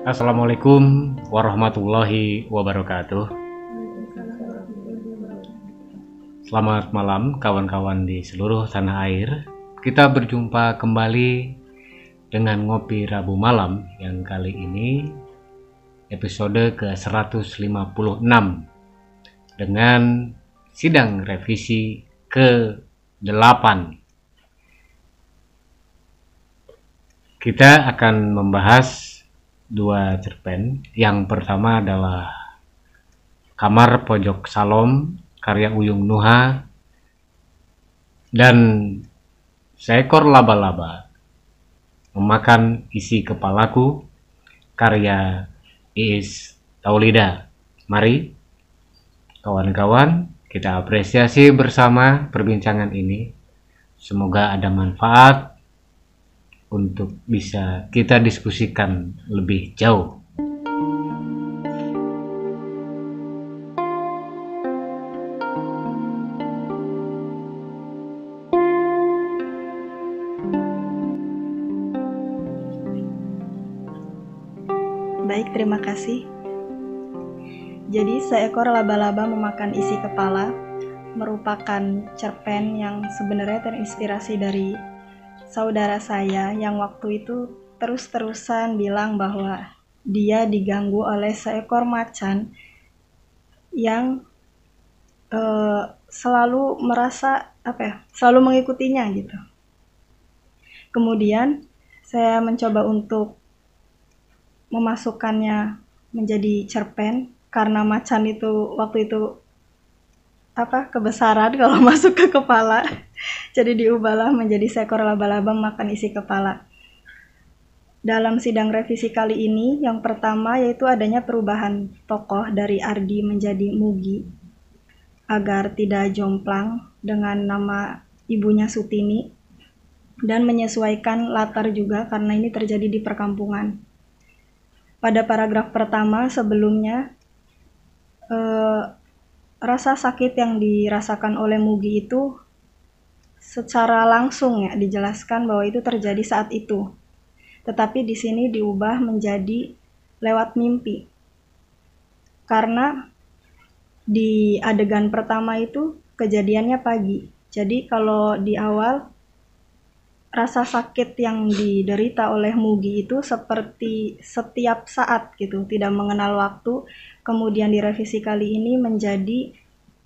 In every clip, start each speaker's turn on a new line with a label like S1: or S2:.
S1: Assalamualaikum warahmatullahi wabarakatuh. Selamat malam kawan-kawan di seluruh tanah air. Kita berjumpa kembali dengan Ngopi Rabu Malam yang kali ini episode ke-156 dengan sidang revisi ke-8. Kita akan membahas dua cerpen. Yang pertama adalah Kamar Pojok Salom karya Uyung Nuha dan Seekor Laba-Laba Memakan Isi Kepalaku karya Iis Taulida. Mari kawan-kawan kita apresiasi bersama perbincangan ini. Semoga ada manfaat untuk bisa kita diskusikan lebih jauh.
S2: Baik, terima kasih. Jadi, Seekor Laba-Laba Memakan Isi Kepala merupakan cerpen yang sebenarnya terinspirasi dari saudara saya yang waktu itu terus-terusan bilang bahwa dia diganggu oleh seekor macan yang selalu merasa selalu mengikutinya gitu. Kemudian saya mencoba untuk memasukkannya menjadi cerpen karena macan itu waktu itu kebesaran kalau masuk ke kepala. Jadi diubahlah menjadi Seekor Laba-Laba Memakan Isi Kepala. Dalam sidang revisi kali ini, yang pertama yaitu adanya perubahan tokoh dari Ardi menjadi Mugi agar tidak jomplang dengan nama ibunya Sutini, dan menyesuaikan latar juga karena ini terjadi di perkampungan. Pada paragraf pertama sebelumnya, rasa sakit yang dirasakan oleh Mugi itu secara langsung ya dijelaskan bahwa itu terjadi saat itu. Tetapi di sini diubah menjadi lewat mimpi. Karena di adegan pertama itu kejadiannya pagi. Jadi kalau di awal rasa sakit yang diderita oleh Mugi itu seperti setiap saat gitu, tidak mengenal waktu. Kemudian direvisi kali ini menjadi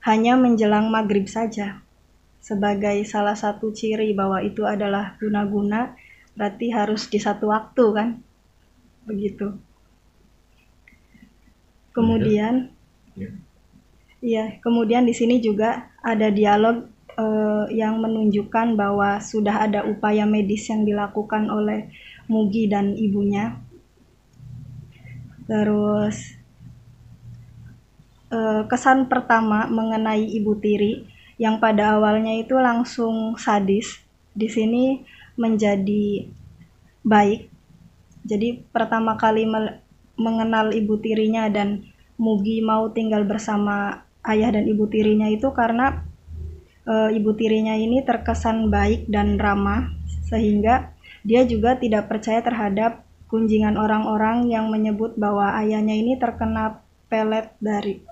S2: hanya menjelang maghrib saja. Sebagai salah satu ciri bahwa itu adalah guna-guna, berarti harus di satu waktu kan? Begitu. Kemudian kemudian di sini juga ada dialog yang menunjukkan bahwa sudah ada upaya medis yang dilakukan oleh Mugi dan ibunya. Terus kesan pertama mengenai Ibu Tiri yang pada awalnya itu langsung sadis, di sini menjadi baik. Jadi pertama kali mengenal Ibu Tirinya dan Mugi mau tinggal bersama ayah dan Ibu Tirinya itu karena Ibu Tirinya ini terkesan baik dan ramah, sehingga dia juga tidak percaya terhadap kunjingan orang-orang yang menyebut bahwa ayahnya ini terkena pelet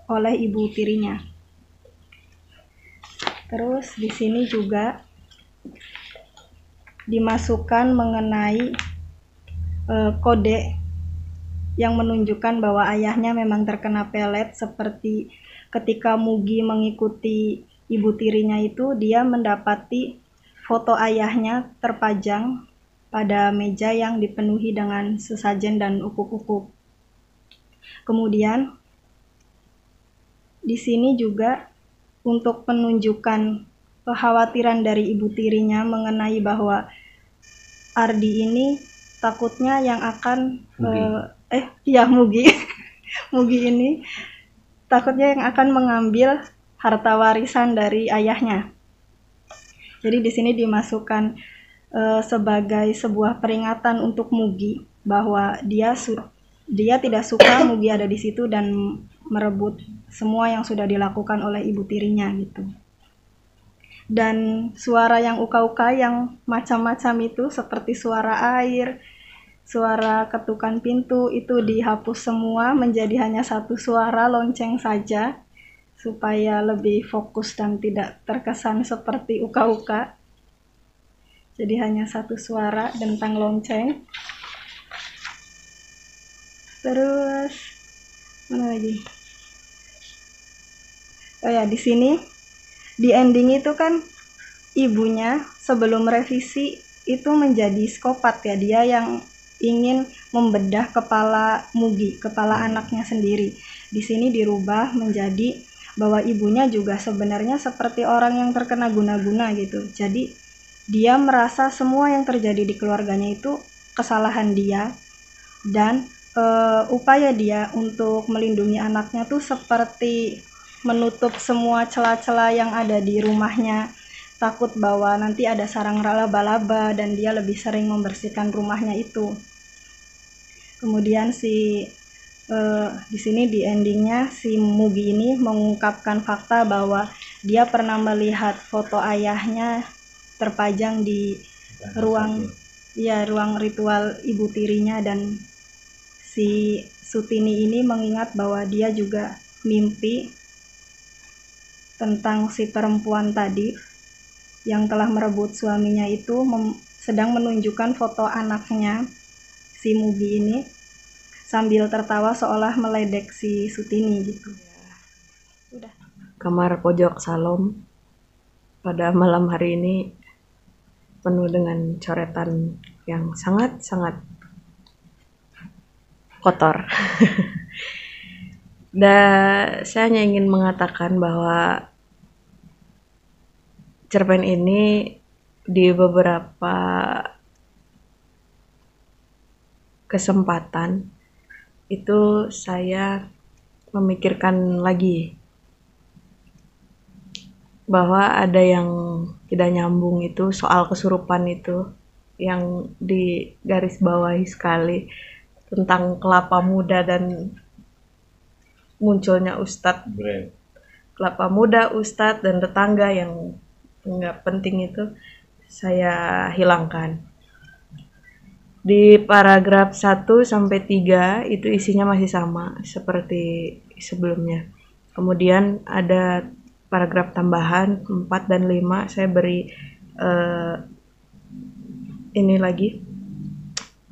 S2: oleh Ibu Tirinya. Terus di sini juga dimasukkan mengenai kode yang menunjukkan bahwa ayahnya memang terkena pelet, seperti ketika Mugi mengikuti Ibu Tirinya itu, dia mendapati foto ayahnya terpajang pada meja yang dipenuhi dengan sesajen dan ukuk-ukuk. Kemudian di sini juga untuk menunjukkan kekhawatiran dari Ibu Tirinya mengenai bahwa Ardi ini takutnya yang akan Mugi Mugi ini takutnya yang akan mengambil harta warisan dari ayahnya. Jadi di sini dimasukkan sebagai sebuah peringatan untuk Mugi bahwa dia tidak suka Mugi ada di situ dan merebut semua yang sudah dilakukan oleh Ibu Tirinya gitu. Dan suara yang uka-uka yang macam-macam itu seperti suara air, suara ketukan pintu itu dihapus semua menjadi hanya satu suara lonceng saja, supaya lebih fokus dan tidak terkesan seperti uka-uka. Jadi hanya satu suara tentang lonceng. Terus mana lagi? Oh ya, di sini di ending itu kan ibunya sebelum revisi itu menjadi psikopat ya, dia yang ingin membedah kepala Mugi, kepala anaknya sendiri. Di sini dirubah menjadi bahwa ibunya juga sebenarnya seperti orang yang terkena guna-guna gitu. Jadi dia merasa semua yang terjadi di keluarganya itu kesalahan dia, dan upaya dia untuk melindungi anaknya tuh seperti menutup semua celah-celah yang ada di rumahnya, takut bahwa nanti ada sarang laba-laba dan dia lebih sering membersihkan rumahnya itu. Kemudian di sini di endingnya si Mugi ini mengungkapkan fakta bahwa dia pernah melihat foto ayahnya terpajang di ruang ritual ibu tirinya, dan si Sutini ini mengingat bahwa dia juga mimpi tentang si perempuan tadi yang telah merebut suaminya itu sedang menunjukkan foto anaknya si Mugi ini sambil tertawa seolah meledek si Sutini gitu. Udah.
S3: Kamar pojok Salom pada malam hari ini penuh dengan coretan yang sangat-sangat kotor. Dan saya hanya ingin mengatakan bahwa cerpen ini di beberapa kesempatan itu saya memikirkan lagi bahwa ada yang tidak nyambung, itu soal kesurupan itu yang digarisbawahi sekali tentang kelapa muda dan munculnya Ustadz. Kelapa muda, Ustadz, dan tetangga yang nggak penting itu saya hilangkan. Di paragraf 1-3 itu isinya masih sama seperti sebelumnya. Kemudian ada paragraf tambahan 4 dan 5 saya beri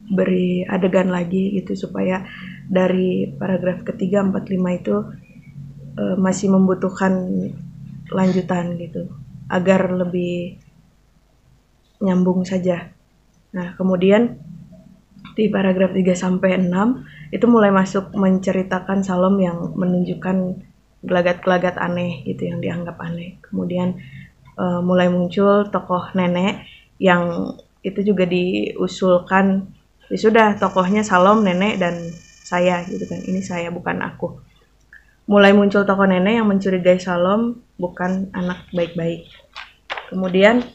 S3: beri adegan lagi gitu, supaya dari paragraf ketiga, 4, 5 itu masih membutuhkan lanjutan gitu agar lebih nyambung saja. Nah, kemudian di paragraf 3-6 itu mulai masuk menceritakan Salom yang menunjukkan gelagat-gelagat aneh gitu yang dianggap aneh. Kemudian mulai muncul tokoh nenek yang itu juga diusulkan, ya sudah tokohnya Salom, nenek, dan saya gitu kan. Ini saya, bukan aku. Mulai muncul tokoh nenek yang mencurigai Salom bukan anak baik-baik. Kemudian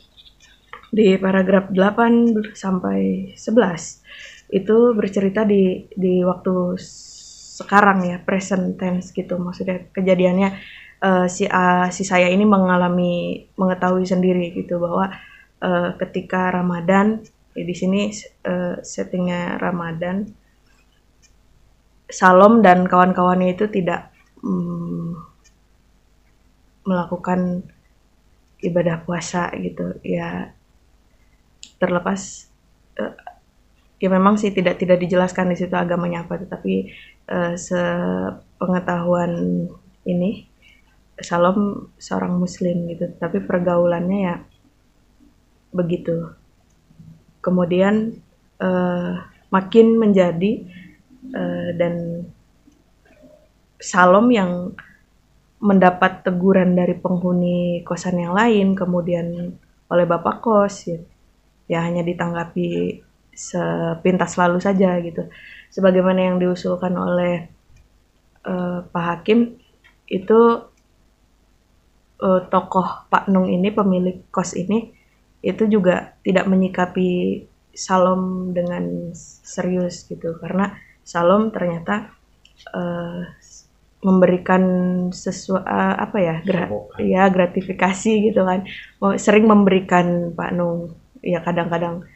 S3: di paragraf 8-11 itu bercerita di waktu sekarang ya, present tense gitu. Maksudnya kejadiannya si saya ini mengetahui sendiri gitu bahwa ketika Ramadan, ya di sini settingnya Ramadan, Salom dan kawan-kawannya itu tidak melakukan ibadah puasa gitu ya, terlepas ya memang sih tidak dijelaskan di situ agamanya apa, tetapi sepengetahuan ini Salom seorang muslim gitu, tapi pergaulannya ya begitu. Kemudian makin menjadi dan Salom yang mendapat teguran dari penghuni kosan yang lain, kemudian oleh bapak kos ya hanya ditanggapi sepintas lalu saja gitu, sebagaimana yang diusulkan oleh Pak Hakim itu. Tokoh Pak Nung ini, pemilik kos ini, itu juga tidak menyikapi Salom dengan serius gitu, karena Salom ternyata memberikan gratifikasi gitu kan, sering memberikan Pak Nung ya, kadang-kadang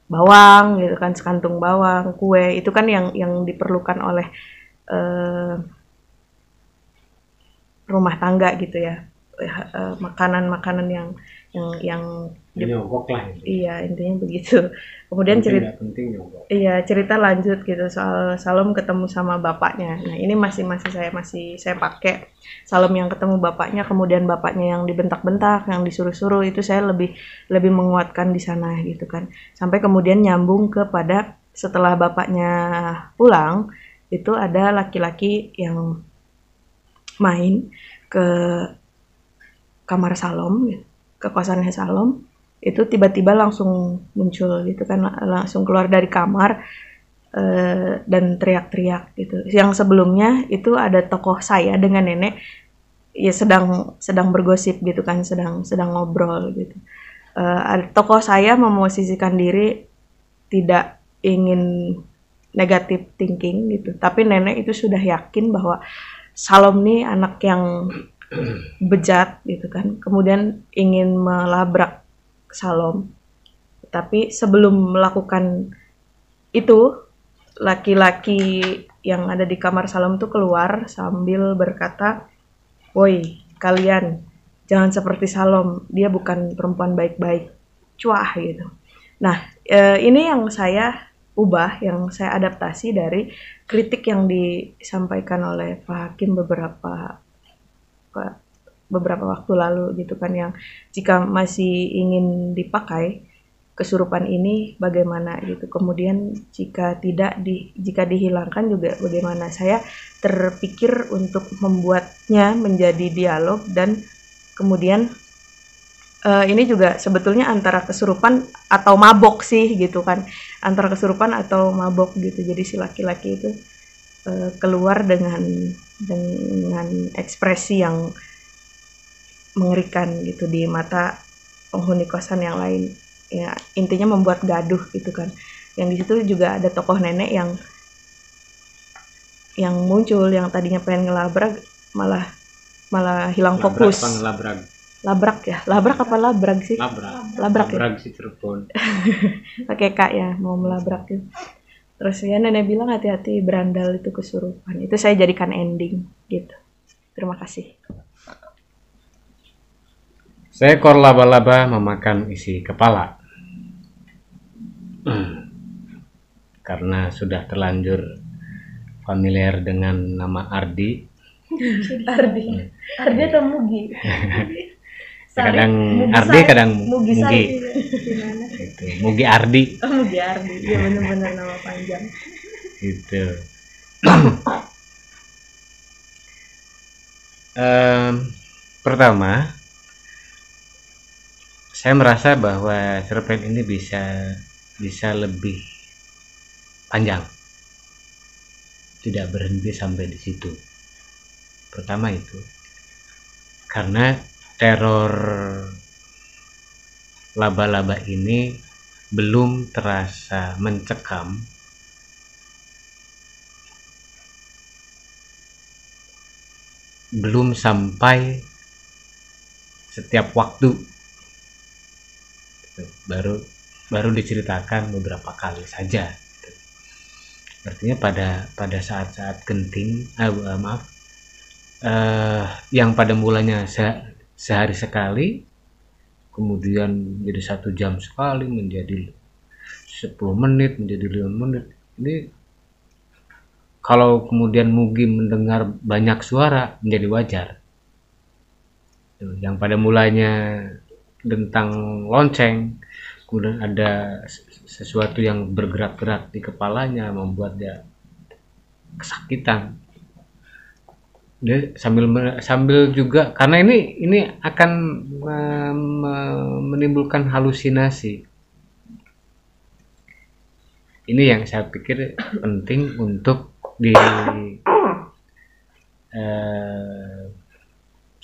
S3: bawang gitu kan, sekantung bawang, kue, itu kan yang diperlukan oleh eh, rumah tangga gitu ya. Makanan-makanan yang
S1: nyogok lah itu.
S3: iya, intinya begitu. Kemudian iya, cerita lanjut gitu soal Salom ketemu sama bapaknya. Nah, ini masih saya pakai Salom yang ketemu bapaknya, kemudian bapaknya yang dibentak-bentak, yang disuruh-suruh, itu saya lebih menguatkan di sana gitu kan. Sampai kemudian nyambung kepada setelah bapaknya pulang, itu ada laki-laki yang main ke kamar Salom, ke kosannya Salom, itu tiba-tiba langsung muncul gitu kan, langsung keluar dari kamar dan teriak-teriak gitu. Yang sebelumnya itu ada tokoh saya dengan nenek ya sedang bergosip gitu kan, sedang ngobrol gitu. Tokoh saya memosisikan diri tidak ingin negatif thinking gitu, tapi nenek itu sudah yakin bahwa Salom nih anak yang bejat gitu kan, kemudian ingin melabrak Salom. Tapi sebelum melakukan itu, laki-laki yang ada di kamar Salom tuh keluar sambil berkata, "Woi, kalian jangan seperti Salom, dia bukan perempuan baik-baik." Cuah gitu. Nah, ini yang saya ubah, yang saya adaptasi dari kritik yang disampaikan oleh Pak Hakim beberapa waktu lalu gitu kan, yang jika masih ingin dipakai kesurupan ini bagaimana gitu, kemudian jika dihilangkan juga bagaimana. Saya terpikir untuk membuatnya menjadi dialog, dan kemudian ini juga sebetulnya antara kesurupan atau mabok sih gitu kan, antara kesurupan atau mabok gitu. Jadi si laki-laki itu keluar dengan ekspresi yang mengerikan gitu di mata penghuni kosan yang lain. Ya, intinya membuat gaduh gitu kan. Yang di situ juga ada tokoh nenek yang muncul, yang tadinya pengen ngelabrak malah hilang fokus. Labrak ya? Labrak apa labrag sih? Labrak ya?
S1: Labrak sih Cirebon.
S3: Pakai Kak ya, mau melabrak gitu. Terus ya nenek bilang hati-hati berandal itu kesurupan. Itu saya jadikan ending gitu. Terima kasih.
S1: Seekor laba-laba memakan isi kepala. Karena sudah terlanjur familiar dengan nama Ardi.
S3: Ardi atau Mugi?
S1: Kadang Ardi, kadang Mugi.
S2: Gimana?
S1: Gitu. Mugi Ardi.
S3: Oh, Mugi Ardi. Iya, benar-benar nama panjang.
S1: Gitu. Pertama, saya merasa bahwa cerpen ini bisa lebih panjang, tidak berhenti sampai di situ. Pertama itu karena teror laba-laba ini belum terasa mencekam belum sampai setiap waktu, baru diceritakan beberapa kali saja. Artinya pada saat-saat genting, yang pada mulanya sehari sekali, kemudian jadi 1 jam sekali, menjadi 10 menit, menjadi 5 menit. Ini kalau kemudian Mugi mendengar banyak suara menjadi wajar. Yang pada mulanya tentang lonceng, kemudian ada sesuatu yang bergerak-gerak di kepalanya membuat dia kesakitan. Dia sambil juga, karena ini akan menimbulkan halusinasi. Ini yang saya pikir penting untuk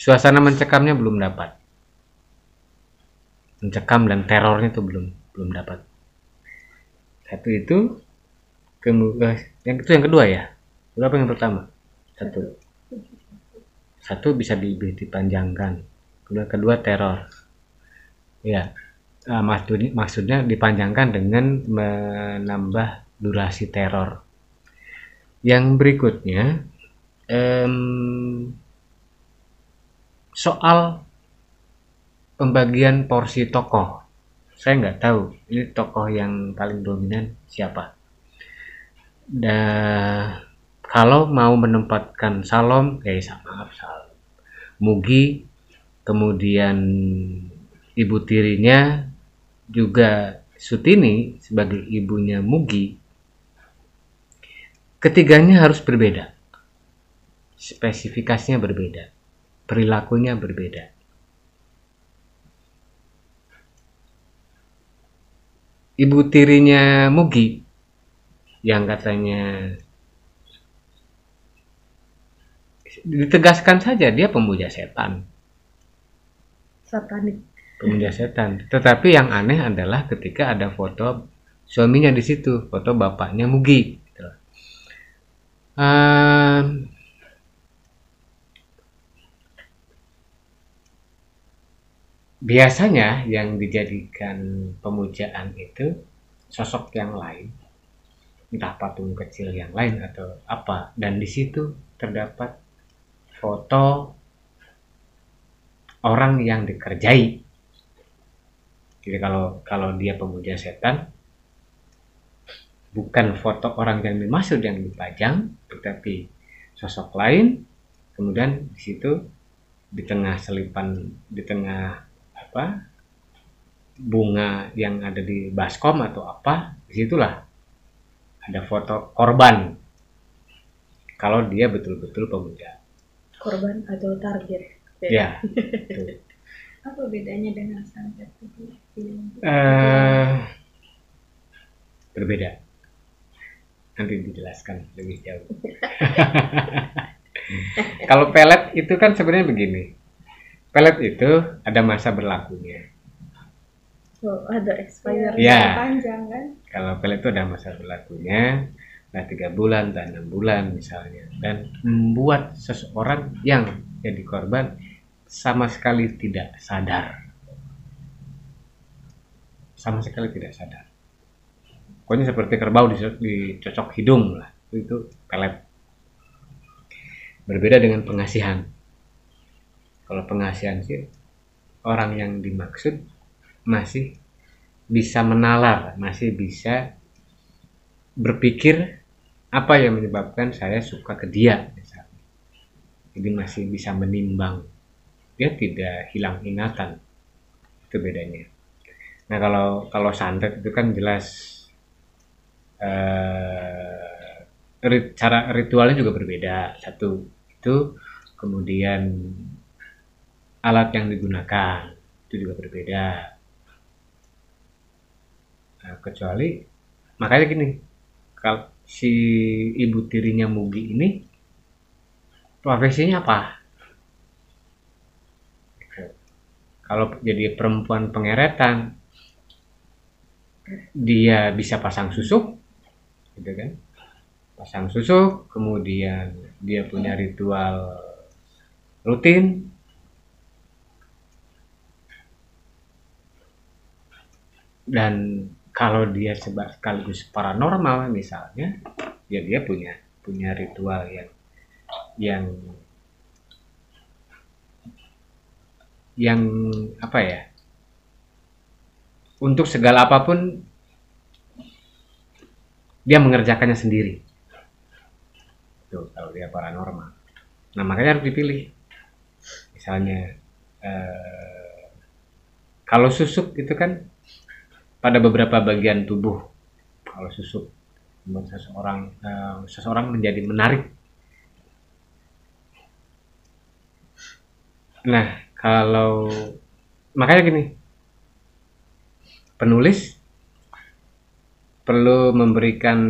S1: suasana mencekamnya belum dapat. Mencekam dan terornya itu belum dapat. Itu yang kedua ya. Berapa yang pertama? Satu bisa dipanjangkan. Kedua teror. Ya. maksudnya dipanjangkan dengan menambah durasi teror. Yang berikutnya soal pembagian porsi tokoh. Saya nggak tahu ini tokoh yang paling dominan siapa. Kalau mau menempatkan Salom, Mugi, kemudian ibu tirinya juga Sutini sebagai ibunya Mugi, ketiganya harus berbeda, spesifikasinya berbeda, perilakunya berbeda. Ibu tirinya Mugi yang katanya ditegaskan saja dia pemuja setan,
S3: Satanik.
S1: pemuja setan. Tetapi yang aneh adalah ketika ada foto suaminya di situ, foto bapaknya Mugi. Gitu. Biasanya yang dijadikan pemujaan itu sosok yang lain, entah patung kecil yang lain atau apa, dan di situ terdapat foto orang yang dikerjai. Jadi kalau dia pemuja setan, bukan foto orang yang dimaksud yang dipajang, tetapi sosok lain. Kemudian di situ di tengah bunga yang ada di baskom atau apa, disitulah ada foto korban. Kalau dia betul-betul pemuja.
S3: Korban atau target.
S1: Ya, betul.
S2: Apa bedanya dengan santet itu?
S1: Berbeda. Nanti dijelaskan lebih jauh. Kalau pelet itu kan sebenarnya begini. Pelet itu ada masa berlakunya.
S3: Oh, ada expired.
S1: Ya.
S2: Panjang kan?
S1: Kalau pelet itu ada masa berlakunya. Nah 3 bulan dan 6 bulan misalnya, dan membuat seseorang yang jadi korban sama sekali tidak sadar, pokoknya seperti kerbau dicocok hidung lah, itu pelet. Berbeda dengan pengasihan. Kalau pengasihan sih orang yang dimaksud masih bisa menalar, masih bisa berpikir apa yang menyebabkan saya suka ke dia misalnya. Jadi masih bisa menimbang, dia tidak hilang ingatan, itu bedanya. Nah kalau santet itu kan jelas cara ritualnya juga berbeda, satu itu, kemudian alat yang digunakan itu juga berbeda. Nah, kecuali makanya gini, kalau si ibu tirinya Mugi ini profesinya apa? Kalau jadi perempuan pengeretan, dia bisa pasang susuk, gitu kan? Pasang susuk, kemudian dia punya ritual rutin. Dan kalau dia sekaligus paranormal misalnya, ya dia punya ritual yang apa ya, untuk segala apapun dia mengerjakannya sendiri. Tuh kalau dia paranormal. Nah makanya harus dipilih. Misalnya kalau susuk itu kan pada beberapa bagian tubuh. Kalau susuk membuat seseorang menjadi menarik. Nah kalau makanya gini, penulis perlu memberikan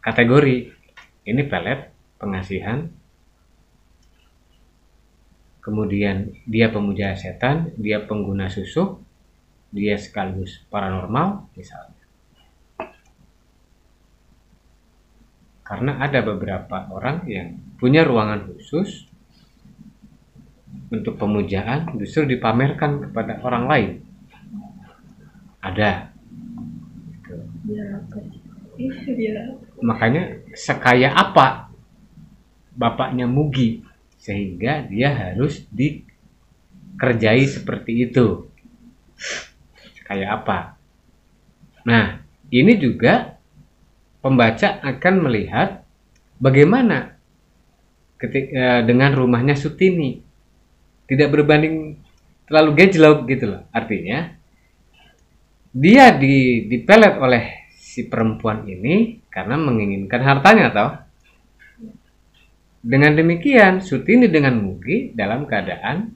S1: kategori, ini pelet, pengasihan, kemudian dia pemuja setan, dia pengguna susuk, dia sekaligus paranormal misalnya. Karena ada beberapa orang yang punya ruangan khusus untuk pemujaan, justru dipamerkan kepada orang lain. ada gitu.
S3: Biar apa? Biar
S1: Makanya sekaya apa bapaknya Mugi sehingga dia harus dikerjai seperti itu, sekaya apa. Nah, ini juga pembaca akan melihat bagaimana dengan rumahnya Sutini tidak berbanding terlalu gejlok gitu loh. Artinya dia dipelet oleh si perempuan ini karena menginginkan hartanya toh. Dengan demikian Sutini dengan Mugi dalam keadaan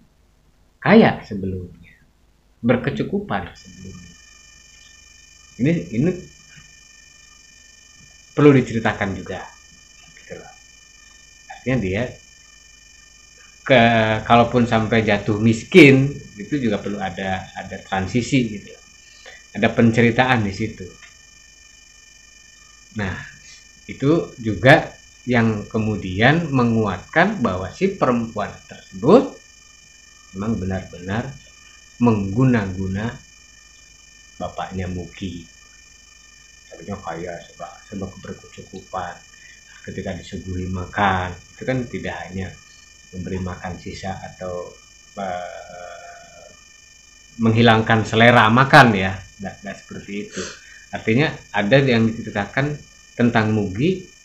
S1: kaya sebelumnya, berkecukupan sebelumnya. Ini perlu diceritakan juga gitu loh. Artinya dia kalaupun sampai jatuh miskin itu juga perlu ada transisi gitu loh. Ada penceritaan di situ. Nah, itu juga yang kemudian menguatkan bahwa si perempuan tersebut memang benar-benar mengguna-guna bapaknya Mugi. Artinya kaya sebab berkecukupan. Ketika disuguhi makan, itu kan tidak hanya memberi makan sisa atau menghilangkan selera makan ya, tidak seperti itu. Artinya ada yang diceritakan tentang Mugi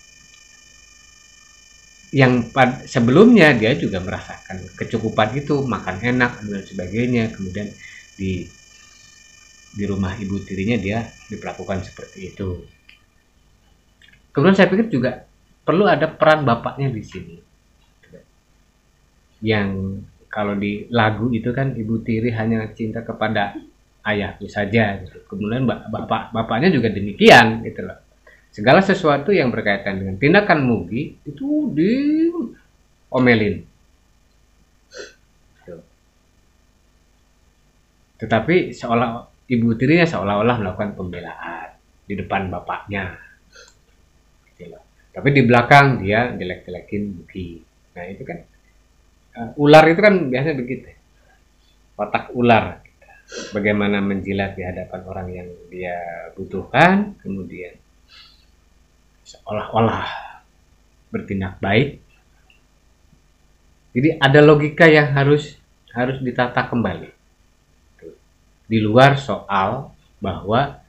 S1: yang sebelumnya dia juga merasakan kecukupan itu, makan enak dan sebagainya. Kemudian di rumah ibu tirinya dia diperlakukan seperti itu. Kemudian saya pikir juga perlu ada peran bapaknya di sini. Yang kalau di lagu itu kan ibu tiri hanya cinta kepada ayahku saja gitu. Kemudian bapaknya juga demikian gitu loh. Segala sesuatu yang berkaitan dengan tindakan Mugi itu diomelin. Tetapi ibu tirinya seolah-olah melakukan pembelaan di depan bapaknya. Gitu loh. Tapi di belakang dia jelek-jelekin Mugi. Nah itu kan ular itu kan biasanya begitu. Watak ular. Bagaimana menjilat di hadapan orang yang dia butuhkan, kemudian seolah-olah bertindak baik. Jadi ada logika yang harus ditata kembali. Di luar soal bahwa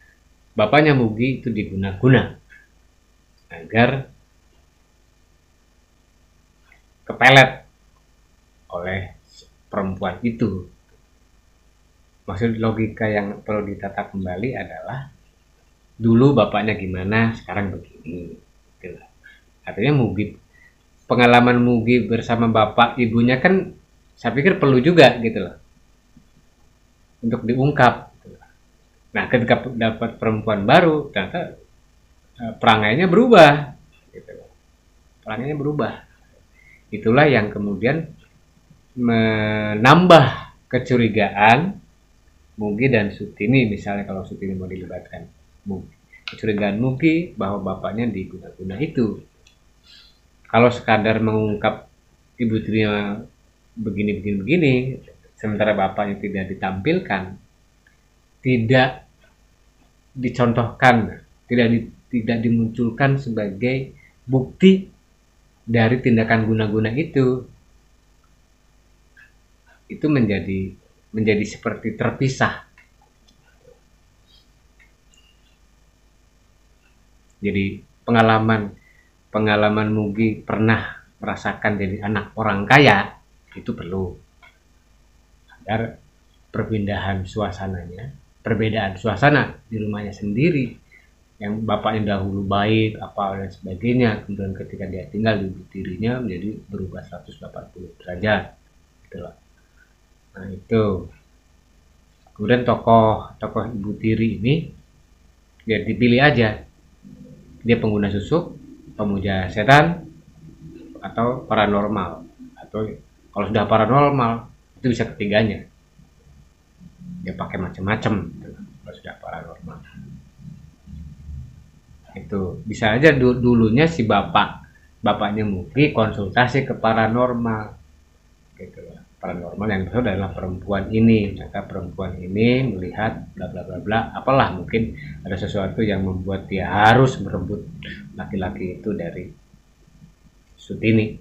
S1: bapaknya Mugi itu diguna-guna agar kepelet oleh perempuan itu. Maksud logika yang perlu ditata kembali adalah dulu bapaknya gimana, sekarang begini. Gitu. Artinya Mugi, pengalaman Mugi bersama bapak ibunya kan saya pikir perlu juga gitu loh. Untuk diungkap. Gitu. Nah, ketika dapat perempuan baru, ternyata perangainya berubah. Gitu. Perangainya berubah. Itulah yang kemudian menambah kecurigaan Mugi dan Sutini, misalnya kalau Sutini mau dilibatkan. Kecurigaan Mugi bahwa bapaknya diguna-guna itu. Kalau sekadar mengungkap ibu tirinya begini, sementara bapaknya tidak ditampilkan, tidak dicontohkan, tidak dimunculkan sebagai bukti dari tindakan guna-guna itu menjadi seperti terpisah. Jadi pengalaman Mugi pernah merasakan jadi anak orang kaya itu perlu agar perbedaan suasana di rumahnya sendiri yang bapaknya dahulu baik apa dan sebagainya, kemudian ketika dia tinggal di ibu tirinya menjadi berubah 180 derajat gitu loh. Nah itu kemudian tokoh ibu tiri ini dia dipilih aja, dia pengguna susuk, pemuja setan, atau paranormal. Atau kalau sudah paranormal itu bisa ketiganya, dia pakai macam-macam kalau sudah paranormal. Itu bisa aja dulunya si bapaknya Mugi konsultasi ke paranormal gitu. paranormal yang dimaksud adalah perempuan ini, maka perempuan ini melihat bla bla bla bla, apalah, mungkin ada sesuatu yang membuat dia harus merebut laki-laki itu dari Sutini.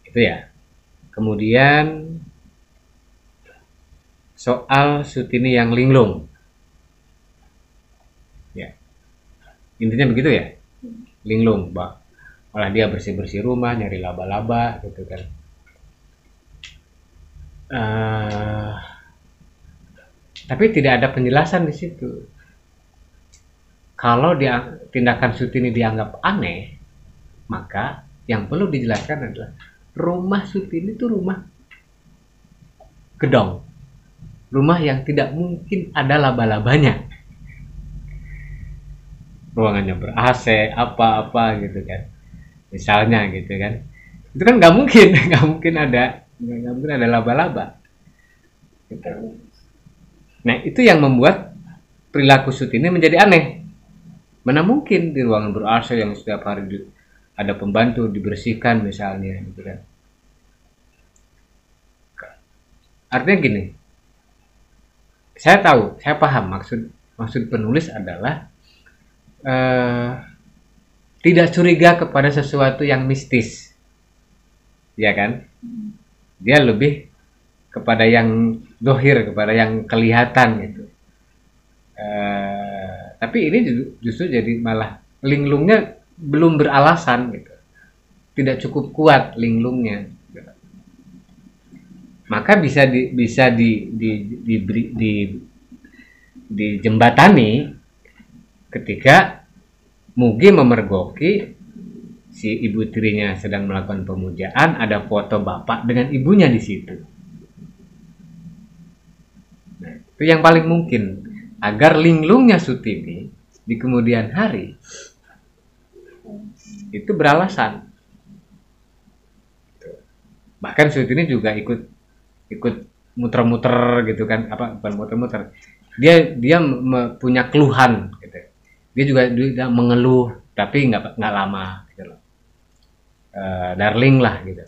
S1: Itu ya. Kemudian soal Sutini yang linglung. Ya. Intinya begitu ya. Linglung, malah dia bersih-bersih rumah, nyari laba-laba gitu kan. Tapi tidak ada penjelasan di situ. Kalau tindakan Sutini dianggap aneh, maka yang perlu dijelaskan adalah rumah Sutini itu rumah gedong, rumah yang tidak mungkin ada laba-labanya, ruangannya ber-AC apa-apa gitu kan, misalnya gitu kan, itu kan nggak mungkin nggak mungkin ada laba-laba gitu. Nah, itu yang membuat perilaku Sutini menjadi aneh. Mana mungkin di ruangan ber-AC yang setiap hari ada pembantu dibersihkan misalnya gitu kan. Artinya gini, saya paham maksud penulis adalah tidak curiga kepada sesuatu yang mistis, ya kan? Dia lebih kepada yang dohir, kepada yang kelihatan gitu. Tapi ini justru jadi malah linglungnya belum beralasan gitu, tidak cukup kuat linglungnya. Maka bisa dijembatani ketika Mugi memergoki si ibu tirinya sedang melakukan pemujaan, ada foto bapak dengan ibunya di situ. Nah, itu yang paling mungkin agar linglungnya Sutini di kemudian hari itu beralasan. Bahkan Sutini juga ikut muter-muter gitu kan, bukan muter-muter, dia punya keluhan gitu. Dia juga mengeluh, tapi nggak lama gitu loh. Darling lah gitu,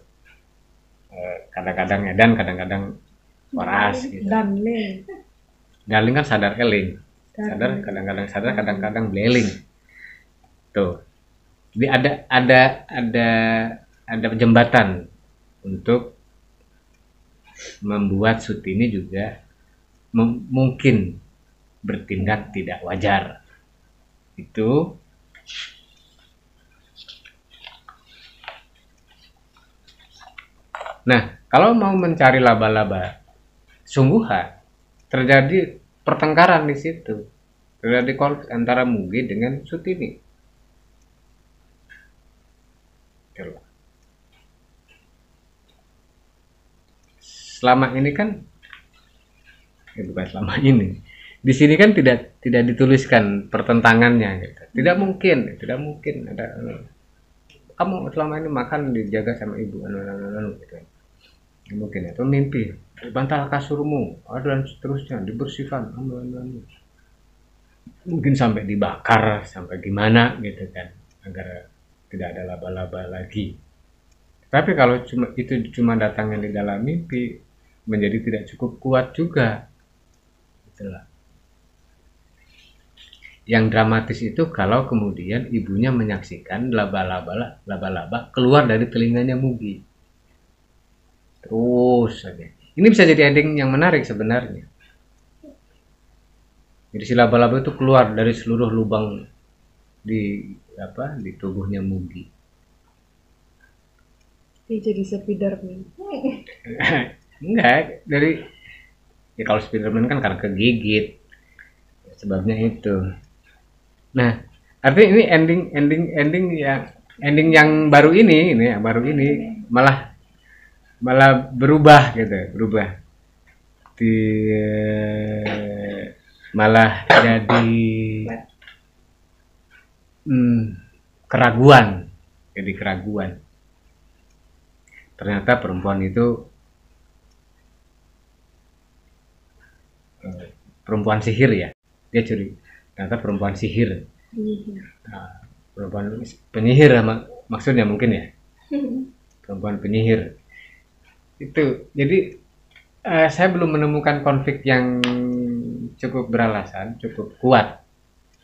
S1: kadang-kadang edan, kadang-kadang waras gitu. Darling kan sadar eling, kadang-kadang sadar, kadang-kadang beleling tuh. Jadi ada jembatan untuk membuat Sutini juga mungkin bertindak tidak wajar. Itu nah, kalau mau mencari laba-laba sungguhan, terjadi pertengkaran di situ, terjadi konflik antara Mugi dengan Sutini. Selama ini kan, bukan selama ini, di sini kan tidak dituliskan pertentangannya gitu. Tidak mungkin ada kamu selama ini makan dijaga sama ibu gitu. Mungkin itu mimpi, bantal kasurmu dan seterusnya dibersihkan, mungkin sampai dibakar, sampai gimana gitu kan, agar tidak ada laba-laba lagi. Tapi kalau itu cuma datangnya di dalam mimpi, menjadi tidak cukup kuat juga. Itulah. Yang dramatis itu kalau kemudian ibunya menyaksikan laba-laba keluar dari telinganya Mugi. Terus saja. Ini bisa jadi ending yang menarik sebenarnya. Jadi si laba-laba itu keluar dari seluruh lubang di tubuhnya Mugi.
S3: Ini jadi Spiderman.
S1: Enggak, ya kalau Spiderman kan karena kegigit, sebabnya itu. Nah, artinya ini ending yang baru ini malah berubah gitu, malah jadi keraguan. Ternyata perempuan itu perempuan sihir ya, dia ternyata perempuan sihir. Nah, perempuan penyihir maksudnya mungkin ya. perempuan penyihir. Itu jadi saya belum menemukan konflik yang cukup beralasan, cukup kuat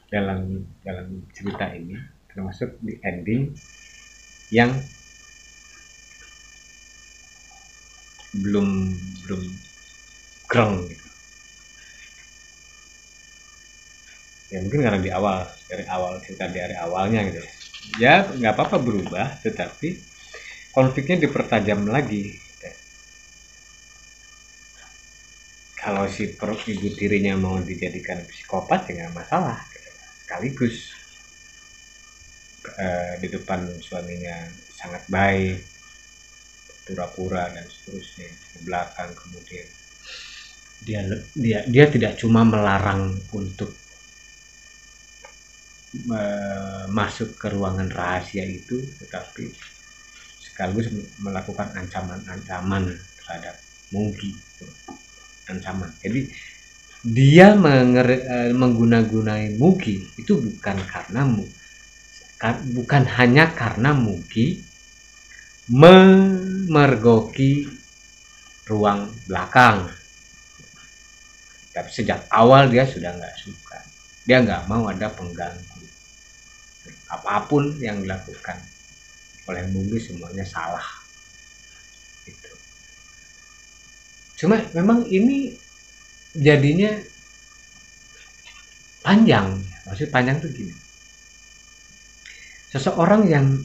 S1: dalam cerita ini, termasuk di ending yang belum greng gitu. Ya mungkin karena dari awal cerita dari awalnya gitu ya nggak apa-apa berubah, tetapi konfliknya dipertajam lagi. Kalau si ibu tirinya mau dijadikan psikopat ya nggak masalah gitu. Sekaligus di depan suaminya sangat baik, pura-pura dan seterusnya, di belakang kemudian dia tidak cuma melarang untuk masuk ke ruangan rahasia itu, tetapi sekaligus melakukan ancaman terhadap Mugi, ancaman. Jadi dia menggunakan Mugi itu bukan hanya karena Mugi memergoki ruang belakang, tapi sejak awal dia sudah nggak suka, dia nggak mau ada pengganggu, apapun yang dilakukan oleh Mugi semuanya salah gitu. Cuma memang ini jadinya panjang, maksud panjang tuh gini, seseorang yang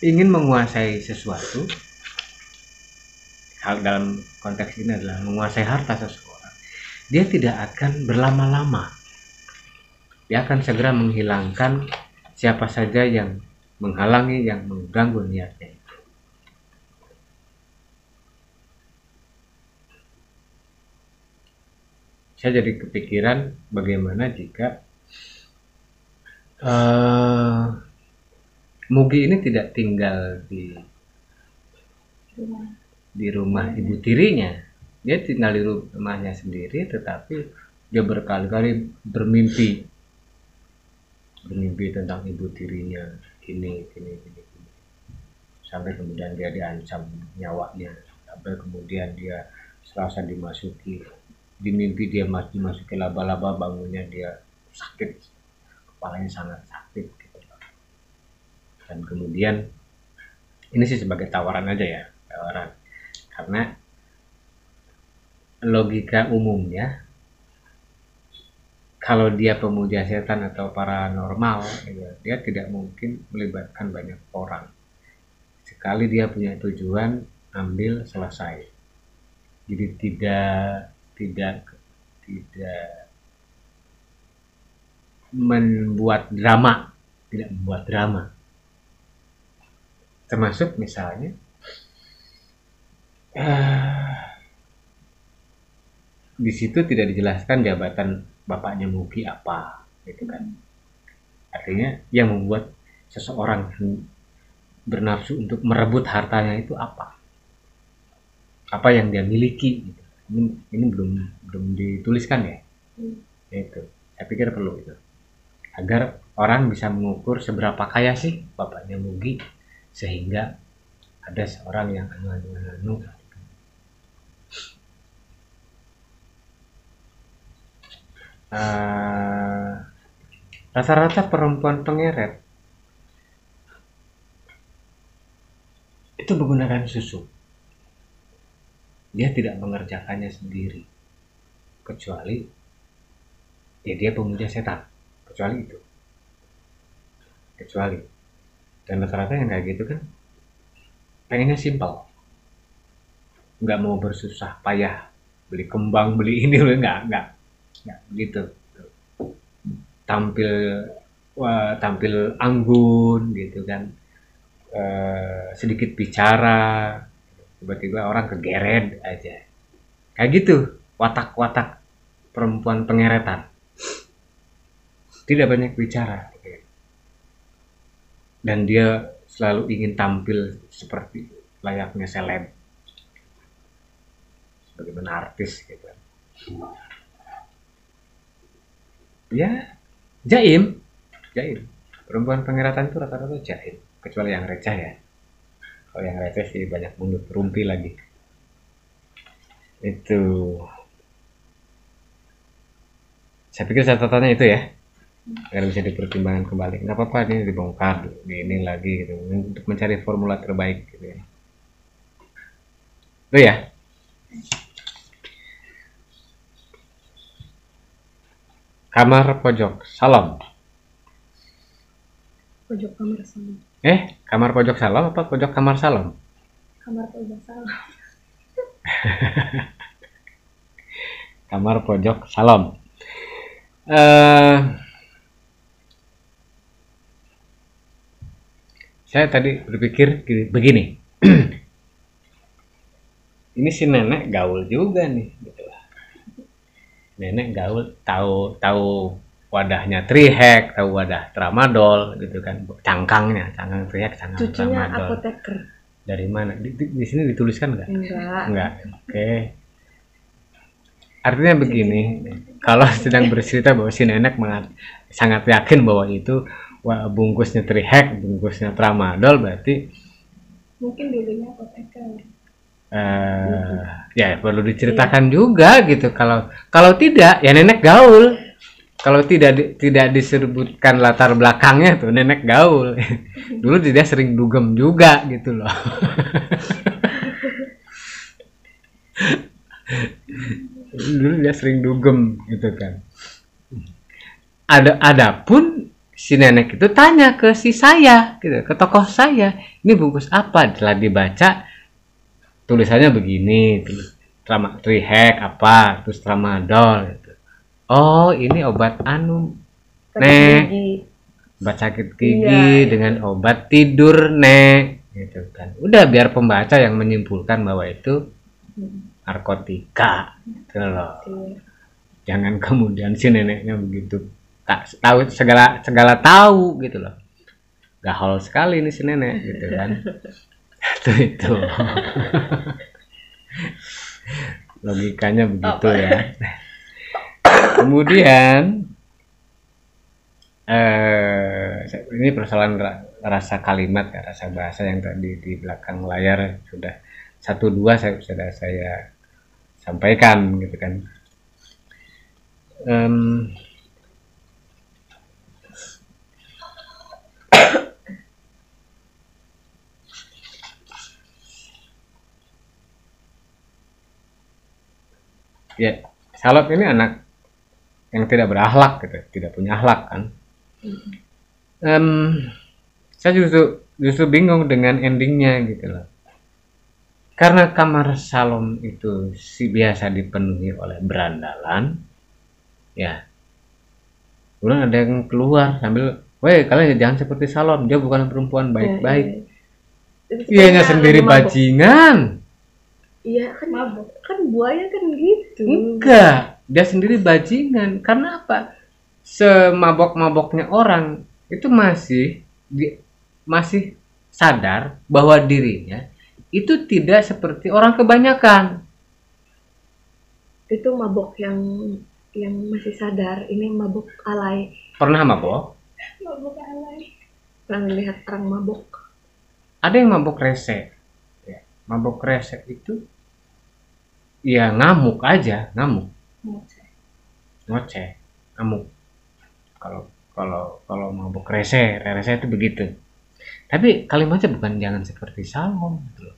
S1: ingin menguasai sesuatu, hal dalam konteks ini adalah menguasai harta seseorang, dia tidak akan berlama-lama, dia akan segera menghilangkan siapa saja yang menghalangi, yang mengganggu niatnya itu. Saya jadi kepikiran bagaimana jika Mugi ini tidak tinggal di rumah ibu tirinya, dia tinggal di rumahnya sendiri, tetapi dia berkali-kali bermimpi tentang ibu tirinya ini, sampai kemudian dia diancam nyawanya, sampai kemudian dia serasa dimasuki, di mimpi dia dimasuki laba-laba, bangunnya dia sakit, kepalanya sangat sakit gitu. Dan kemudian ini sih sebagai tawaran aja ya, karena logika umumnya kalau dia pemuja setan atau paranormal ya, dia tidak mungkin melibatkan banyak orang. Sekali dia punya tujuan, ambil, selesai. Jadi tidak membuat drama, termasuk misalnya di situ tidak dijelaskan jabatan bapaknya Mugi apa gitu kan. Artinya yang membuat seseorang bernafsu untuk merebut hartanya itu apa yang dia miliki gitu. Ini belum dituliskan ya. Itu saya pikir perlu itu, agar orang bisa mengukur seberapa kaya sih bapaknya Mugi sehingga ada seorang yang anu. Rata-rata perempuan pengeret itu menggunakan susu. Dia tidak mengerjakannya sendiri, kecuali ya dia pemuja setan, kecuali dan rata-rata yang kayak gitu kan pengennya simpel, nggak mau bersusah payah beli kembang, beli ini, nggak gitu. Tampil anggun gitu kan, sedikit bicara tiba-tiba orang kegeret aja, kayak gitu watak perempuan pengeretan, tidak banyak bicara dan dia selalu ingin tampil seperti layaknya seleb, sebagaimana artis gitu. Ya jaim perempuan pengeratan itu rata-rata jaim, kecuali yang receh ya. Kalau yang receh sih banyak mulut rumpi lagi. Itu. Saya pikir catatannya itu ya. Agar bisa dipertimbangkan kembali. Nggak apa-apa, ini dibongkar, di ini lagi gitu. Untuk mencari formula terbaik gitu ya. Itu ya. Kamar pojok salon.
S3: Pojok kamar salon.
S1: Kamar pojok salon apa pojok kamar salon?
S3: Kamar pojok salon.
S1: Kamar pojok salon. Saya tadi berpikir begini. Ini si nenek gaul juga nih, gitu lah. Nenek gaul, tahu wadahnya Trihack, tahu wadah Tramadol, gitu kan, cangkang Trihack, cangkang
S3: Cucunya
S1: Tramadol.
S3: apoteker.
S1: Dari mana? Di sini dituliskan nggak? Enggak. Oke. Artinya begini, kalau sedang bercerita bahwa si nenek sangat yakin bahwa itu bungkusnya Trihack, bungkusnya Tramadol, berarti
S3: Mungkin dulunya apoteker.
S1: ya perlu diceritakan juga gitu. Kalau tidak ya nenek gaul. Kalau tidak disebutkan latar belakangnya tuh nenek gaul. Dulu dia sering dugem juga gitu loh. Dulu dia sering dugem gitu kan. Adapun si nenek itu tanya ke si saya gitu, ke tokoh saya, ini bungkus apa? Setelah dibaca tulisannya begini, Trihack apa, terus Tramadol gitu. Oh, ini obat Nek. Obat sakit gigi dengan obat tidur, Nek. Gitu kan. Udah biar pembaca yang menyimpulkan bahwa itu narkotika. Gitu loh. Jangan kemudian si neneknya begitu tahu segala tahu gitu loh. Gahol sekali nih si nenek gitu kan. itu logikanya begitu ya. Kemudian ini persoalan rasa kalimat ya, rasa bahasa yang tadi di belakang layar sudah 1-2 sudah saya sampaikan gitu kan. Ya, Salop ini anak yang tidak berakhlak gitu, tidak punya akhlak kan. Saya justru bingung dengan endingnya gitu loh. Karena kamar salon itu biasa dipenuhi oleh berandalan, ya. Kemudian ada yang keluar sambil, "Woi, kalian jangan seperti salon, dia bukan perempuan baik-baik." Dianya sendiri bajingan.
S3: Iya kan mabuk, kan buaya kan gitu.
S1: Enggak, dia sendiri bajingan. Karena apa? Semabok-maboknya orang itu masih sadar bahwa dirinya itu tidak seperti orang kebanyakan.
S3: Itu mabok yang masih sadar, ini mabok alay.
S1: Pernah mabok?
S3: Mabok alay. Pernah lihat orang mabok?
S1: Ada yang mabok rese. Ya, mabok rese itu ya ngamuk aja, ngamuk. Ngoceh, ngamuk. Kalau mabok rese itu begitu. Tapi kalimatnya bukan jangan seperti Salom gitu loh.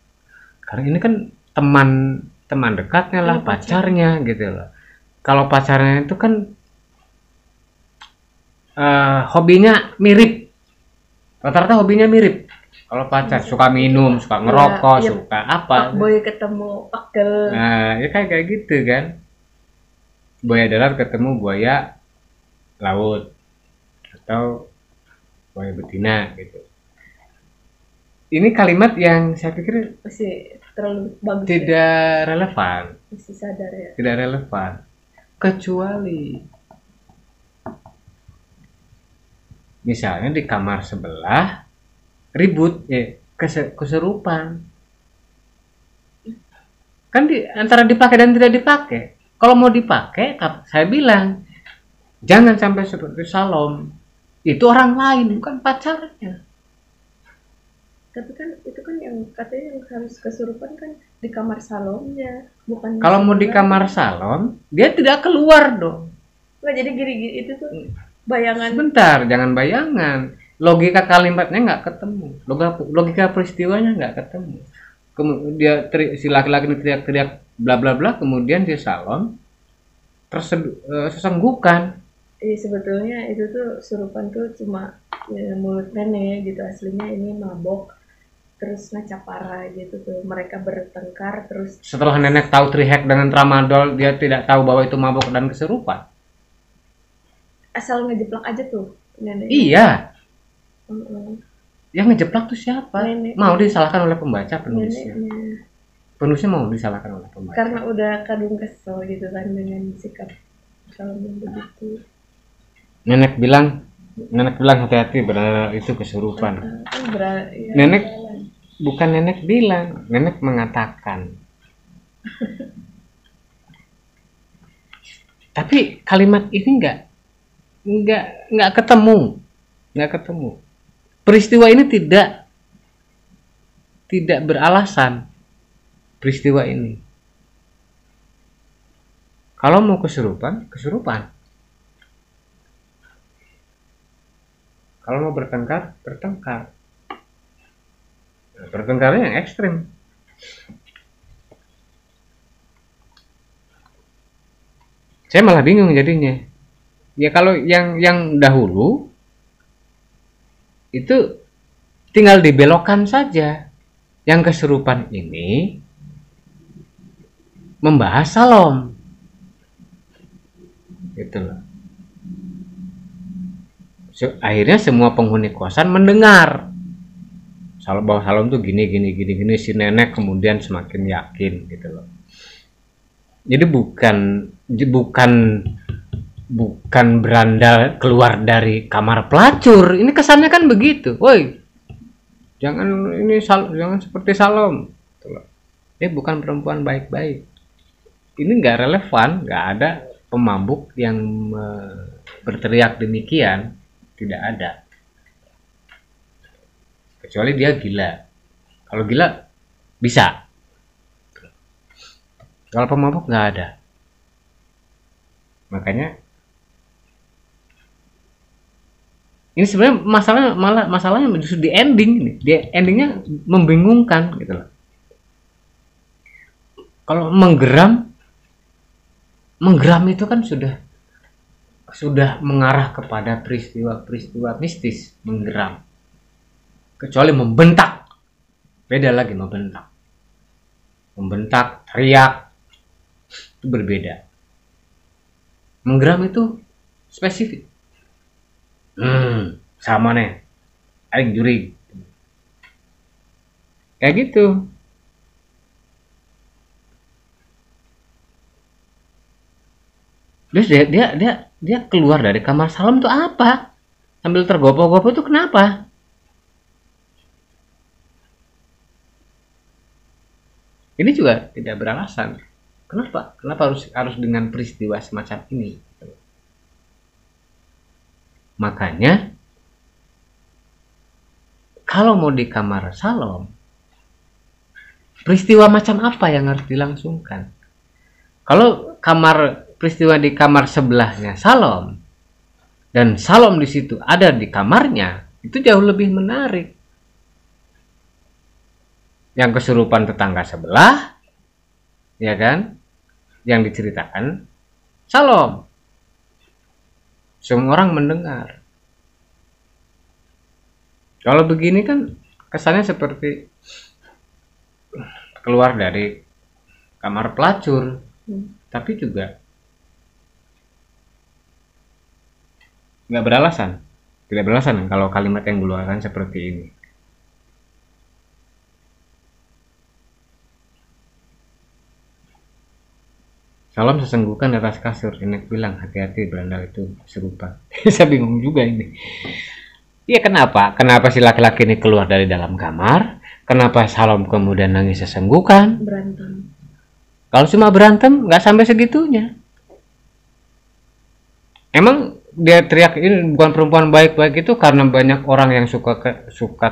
S1: Karena ini kan teman dekatnya lah, pacarnya gitu loh. Kalau pacarnya itu kan hobinya mirip. Rata-rata hobinya mirip. Kalau pacar suka minum, suka ngerokok, suka apa.
S3: Boy ketemu pakel.
S1: Nah, ya kayak gitu kan. Buaya darat ketemu buaya laut atau buaya betina gitu. Ini kalimat yang saya pikir
S3: masih terlalu bagus.
S1: Tidak relevan.
S3: Masih sadar ya.
S1: Tidak relevan. Kecuali misalnya di kamar sebelah ribut keserupan. Kan antara dipakai dan tidak dipakai. Kalau mau dipakai, saya bilang jangan sampai seperti Salom. Itu orang lain, bukan pacarnya.
S3: Tapi kan itu kan yang katanya yang harus kesurupan kan di kamar salonnya, bukan
S1: Kalau mau di
S3: sebelah.
S1: kamar salon, dia tidak keluar dong.
S3: Nggak, jadi gini-gini itu tuh bayangan.
S1: Sebentar, jangan bayangan. Logika kalimatnya nggak ketemu. Logika peristiwanya nggak ketemu. Dia si laki-laki ini teriak-teriak bla bla bla, kemudian di salon tersenggukan.
S3: Sebetulnya itu tuh surupan tuh cuma mulut nenek gitu, aslinya ini mabok terus ngacapara gitu tuh, mereka bertengkar terus
S1: Setelah nenek tahu trihek dengan tramadol, dia tidak tahu bahwa itu mabok dan kesurupan.
S3: asal ngejeplak aja tuh nenek.
S1: Iya,
S3: Heeh.
S1: yang ngejeplak tuh siapa?
S3: Nenek.
S1: Mau disalahkan oleh pembaca, penulisnya.
S3: Neneknya.
S1: Penulisnya mau disalahkan oleh pembaca.
S3: Karena udah kadung kesel gitu kan dengan sikap kalau begitu.
S1: Nenek bilang hati-hati, benar itu kesurupan.
S3: Kan ya,
S1: Nenek bukan nenek bilang, nenek mengatakan. Tapi kalimat ini nggak ketemu. Peristiwa ini tidak beralasan. Peristiwa ini. Kalau mau kesurupan. Kalau mau bertengkar. Nah, bertengkarnya yang ekstrim. Saya malah bingung jadinya. Ya kalau yang dahulu itu tinggal dibelokkan saja. Yang kesurupan ini membahas Salom. Gitu loh. Akhirnya semua penghuni kosan mendengar bahwa Salom tuh gini si nenek kemudian semakin yakin gitu loh. Jadi bukan berandal keluar dari kamar pelacur. Ini kesannya kan begitu. Woi, jangan seperti Salom. Gitu loh. Dia bukan perempuan baik-baik. Ini nggak relevan, nggak ada pemabuk yang berteriak demikian. Tidak ada, kecuali dia gila. Kalau gila bisa, kalau pemabuk nggak ada. Makanya ini sebenarnya masalahnya justru di ending ini. Di endingnya membingungkan gitu loh. Kalau menggeram itu kan sudah mengarah kepada peristiwa mistis. Menggeram, kecuali membentak, beda lagi. Membentak, teriak, itu berbeda. Menggeram itu spesifik. Sama nih, aing juri, kayak gitu. Terus dia keluar dari kamar Salom tuh apa? Sambil tergopoh-gopoh tuh kenapa? Ini juga tidak beralasan. Kenapa harus dengan peristiwa semacam ini? Makanya kalau mau di kamar Salom, peristiwa macam apa yang harus dilangsungkan? Kalau peristiwa di kamar sebelahnya Salom dan Salom di situ ada di kamarnya, itu jauh lebih menarik. Yang kesurupan tetangga sebelah, ya kan? Yang diceritakan Salom. Semua orang mendengar. Kalau begini kan kesannya seperti keluar dari kamar pelacur, tapi juga nggak beralasan, tidak beralasan kalau kalimat yang dikeluarkan seperti ini. Salom sesenggukan di atas kasur. Nenek bilang hati-hati, berandal itu serupa. Saya bingung juga ini. Iya, kenapa si laki-laki ini keluar dari dalam kamar? Kenapa Salom kemudian nangis sesenggukan?
S3: Berantem.
S1: Kalau cuma berantem nggak sampai segitunya. Emang dia teriak ini bukan perempuan baik-baik itu karena banyak orang yang suka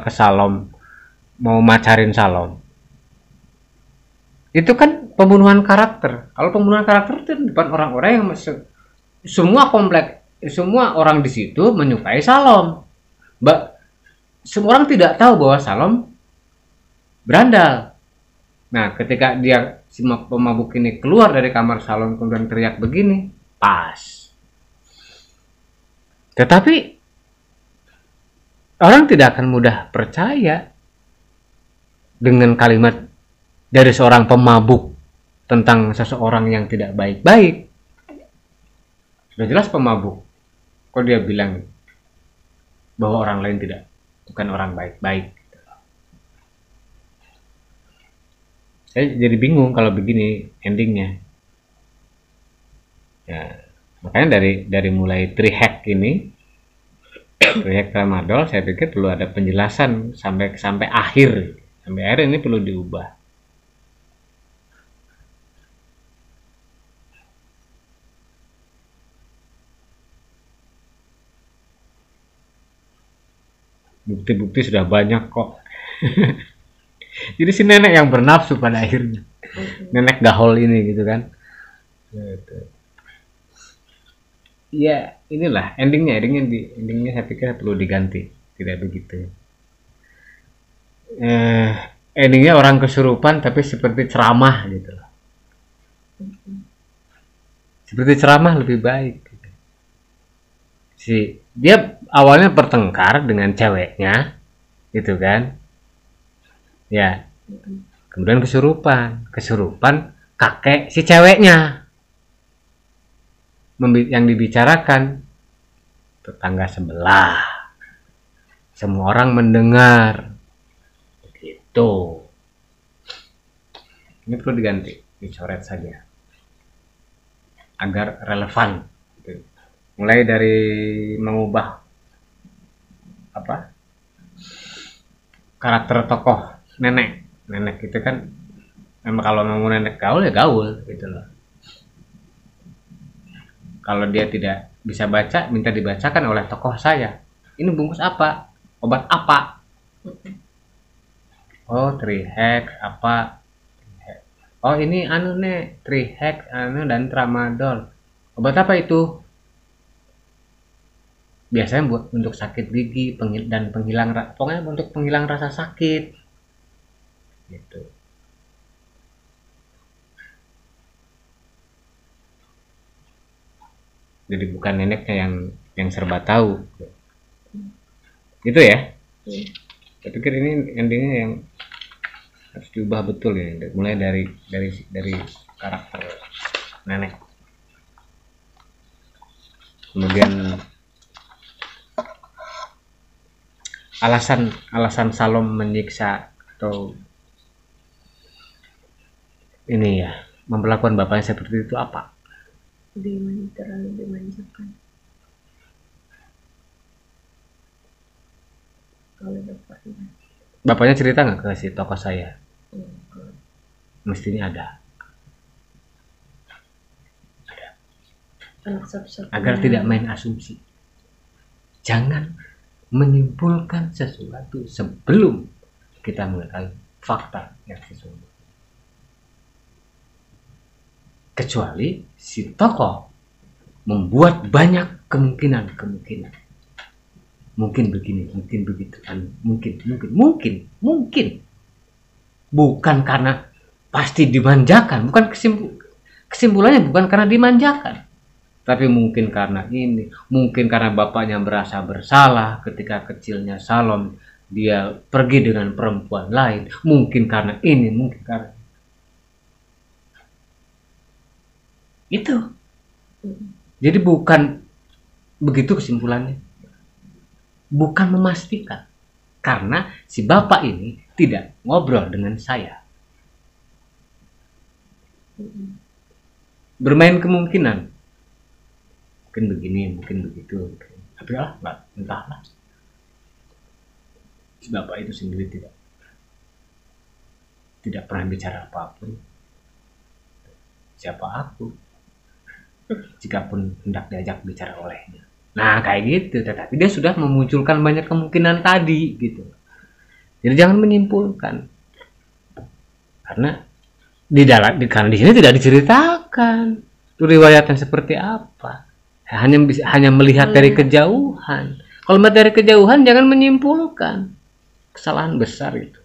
S1: ke Salom mau macarin Salom, itu kan pembunuhan karakter. Kalau pembunuhan karakter itu di depan orang-orang yang semua komplek, semua orang di situ menyukai Salom. Semua orang tidak tahu bahwa Salom berandal. Nah, ketika dia si pemabuk ini keluar dari kamar Salom kemudian teriak begini, pas. Tetapi orang tidak akan mudah percaya dengan kalimat dari seorang pemabuk tentang seseorang yang tidak baik-baik. Sudah jelas pemabuk. Kok dia bilang bahwa orang lain bukan orang baik-baik. Saya jadi bingung kalau begini endingnya. Ya, makanya dari mulai trihack ini, trihack tramadol, saya pikir perlu ada penjelasan sampai akhir. Sampai akhir ini perlu diubah. Bukti-bukti sudah banyak kok. Jadi si nenek yang bernafsu pada akhirnya. Nenek gahol ini gitu kan. Ya inilah endingnya saya pikir perlu diganti. Tidak begitu. Endingnya orang kesurupan tapi seperti ceramah gitu. Seperti ceramah lebih baik. Dia awalnya bertengkar dengan ceweknya, gitu kan? Ya, kemudian kesurupan kakek si ceweknya, yang dibicarakan tetangga sebelah, semua orang mendengar, begitu. Ini perlu diganti, dicoret saja, agar relevan. Mulai dari mengubah karakter tokoh nenek itu kan, memang kalau mau nenek gaul ya gaul gitu loh. Kalau dia tidak bisa baca, minta dibacakan oleh tokoh saya. Ini bungkus apa? Obat apa? Oh, trihack apa? Oh, ini trihack dan tramadol. Obat apa itu? Biasanya buat untuk sakit gigi dan pokoknya untuk penghilang rasa sakit gitu. Jadi bukan neneknya yang serba tahu itu ya. Saya pikir ini endingnya yang harus diubah betul ya, mulai dari karakter nenek, kemudian alasan Salom menyiksa atau ini ya memperlakukan bapaknya seperti itu apa?
S3: Terlalu dimanjakan. Kalau
S1: bapaknya cerita nggak ke si tokoh saya? Mestinya ada. Agar tidak main asumsi. Jangan menyimpulkan sesuatu sebelum kita mengetahui fakta yang sesungguhnya. Kecuali si tokoh membuat banyak kemungkinan. Mungkin begini, mungkin begitu, mungkin. Bukan karena pasti dimanjakan, bukan kesimpulannya bukan karena dimanjakan. Tapi mungkin karena ini, mungkin karena bapaknya merasa bersalah ketika kecilnya Salom dia pergi dengan perempuan lain, mungkin karena ini, mungkin karena itu. Jadi bukan begitu kesimpulannya, bukan memastikan, karena si bapak ini tidak ngobrol dengan saya, bermain kemungkinan. Mungkin begini, mungkin begitu, tapi entahlah. Si bapak itu sendiri tidak pernah bicara apapun. Siapa aku jikapun hendak diajak bicara olehnya? Nah kayak gitu. Tetapi dia sudah memunculkan banyak kemungkinan tadi gitu. Jadi jangan menyimpulkan. Karena karena di sini tidak diceritakan itu riwayatnya seperti apa. Hanya melihat dari kejauhan. Kalau melihat dari kejauhan jangan menyimpulkan. Kesalahan besar itu.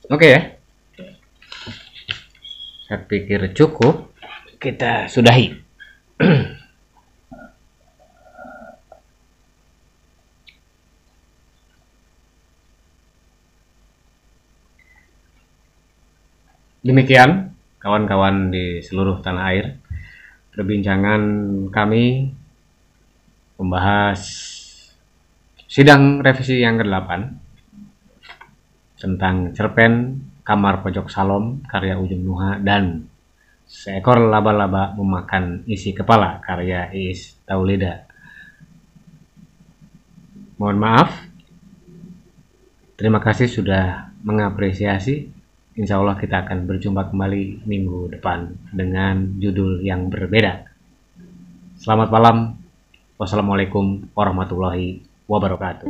S1: Oke ya. Saya pikir cukup. Kita sudahi. Demikian kawan-kawan di seluruh tanah air, perbincangan kami membahas sidang revisi yang ke-8 tentang cerpen Kamar Pojok Salom karya Ujung Nuha dan Seekor Laba-Laba Memakan Isi Kepala karya Iis Taulida. Mohon maaf, terima kasih sudah mengapresiasi. Insya Allah kita akan berjumpa kembali minggu depan dengan judul yang berbeda. Selamat malam. Wassalamualaikum warahmatullahi wabarakatuh.